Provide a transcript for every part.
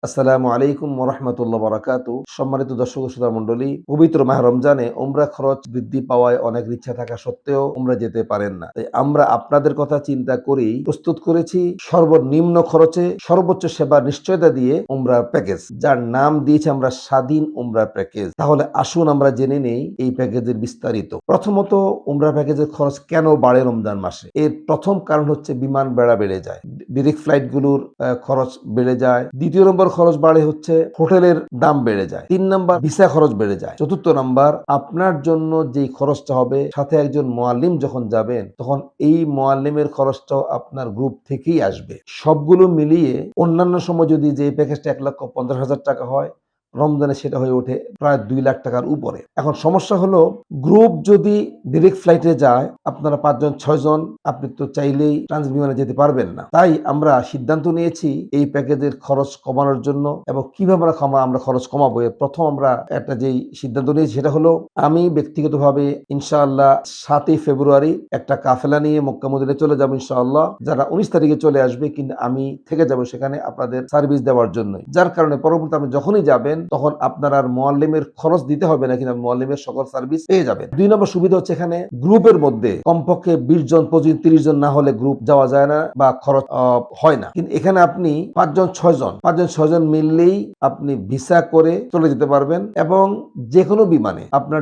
আসসালামু আলাইকুম ওয়া রাহমাতুল্লাহি ওয়া বারাকাতুহু। সম্মানিত দর্শক ও শ্রোতা মণ্ডলী, পবিত্র মাহ রমজানে উমরা খরচ বৃদ্ধি পাওয়ায় অনেক ইচ্ছা থাকা সত্ত্বেও উমরা যেতে পারেন না। তাই আমরা আপনাদের কথা চিন্তা করেই প্রস্তুত করেছি সর্বনিম্ন খরচে সর্বোচ্চ সেবার নিশ্চয়তা দিয়ে উমরার প্যাকেজ, যার নাম দিয়েছি আমরা স্বাধীন উমরা প্যাকেজ। তাহলে আসুন আমরা জেনে নেই এই প্যাকেজের বিস্তারিত। প্রথমত, উমরা প্যাকেজের খরচ কেন বাড়ে রমজান মাসে? এর প্রথম কারণ হচ্ছে বিমান ভাড়া বেড়ে যায়, ডিরেক্ট ফ্লাইটগুলোর খরচ বেড়ে যায়। দ্বিতীয় নম্বর খরচ বাড়ে হচ্ছে হোটেলের দাম বেড়ে যায়। 3 নাম্বার ভিসা খরচ বেড়ে যায়। চতুর্থ নাম্বার আপনার জন্য যেই খরচটা হবে, সাথে একজন মুআল্লিম যখন যাবেন তখন এই মুআল্লিমের খরচটাও আপনার গ্রুপ থেকেই আসবে। সবগুলো মিলিয়ে অন্যান্য সময় যদি যে প্যাকেজটা 1,50,000 টাকা হয়, রমজানে সেটা হয়ে ওঠে প্রায় 2 লাখ টাকার উপরে। এখন সমস্যা হলো, গ্রুপ যদি ডিরেক্ট ফ্লাইটে যায়, আপনারা 5 জন 6 জন, আপনি তো চাইলেই ট্রানজিট বিমানে যেতে পারবেন না। তাই আমরা সিদ্ধান্ত নিয়েছি এই প্যাকেজের খরচ কমানোর জন্য। এবং কিভাবে আমরা খরচ কমাবো, এর প্রথম আমরা একটা যেই সিদ্ধান্ত নিয়েছি সেটা হলো, আমি ব্যক্তিগতভাবে ইনশাআল্লাহ 7ই ফেব্রুয়ারি একটা কাফেলা নিয়ে মক্কা মদিনায় চলে যাবো ইনশাআল্লাহ। যারা 19 তারিখে চলে আসবে, কিন্তু আমি থেকে যাব সেখানে আপনাদের সার্ভিস দেওয়ার জন্য। যার কারণে পরবর্তী আপনি যখনই যাবেন তখন আপনার আর মুআল্লিমের খরচ দিতে হবে না, কিন্তু মুআল্লিমের সকল সার্ভিস পেয়ে যাবেন। 2 নম্বর সুবিধা হচ্ছে, এখানে গ্রুপের মধ্যে কমপক্ষে 20 জন 25 30 জন না হলে গ্রুপ যাওয়া যায় না বা খরচ হয় না। কিন্তু এখানে আপনি 5 জন 6 জন মিললেই আপনি ভিসা করে চলে যেতে পারবেন। এবং যে কোনো বিমানে আপনার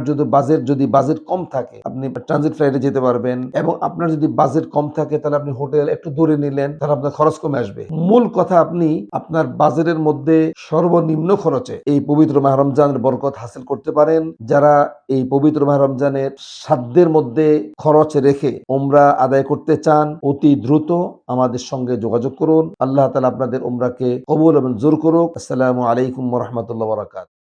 যদি বাজেট কম থাকে, আপনি ট্রানজিট ফ্লাইটে যেতে পারবেন। এবং আপনার যদি বাজেট কম থাকে, তাহলে আপনি হোটেল একটু দূরে নিলেন, তাহলে আপনার খরচ কমে আসবে। মূল কথা, আপনি আপনার বাজেটের মধ্যে সর্বনিম্ন খরচে এই পবিত্র মাহ রমজানের বরকত হাসিল করতে পারেন। যারা এই পবিত্র মাহ রমজানের সাধ্যের মধ্যে খরচ রেখে উমরা আদায় করতে চান, অতি দ্রুত আমাদের সঙ্গে যোগাযোগ করুন। আল্লাহ তাআলা আপনাদের উমরাকে কবুল এবং মঞ্জুর করুক। আসসালামু আলাইকুম ওয়া রাহমাতুল্লাহি ওয়া বারাকাতুহু।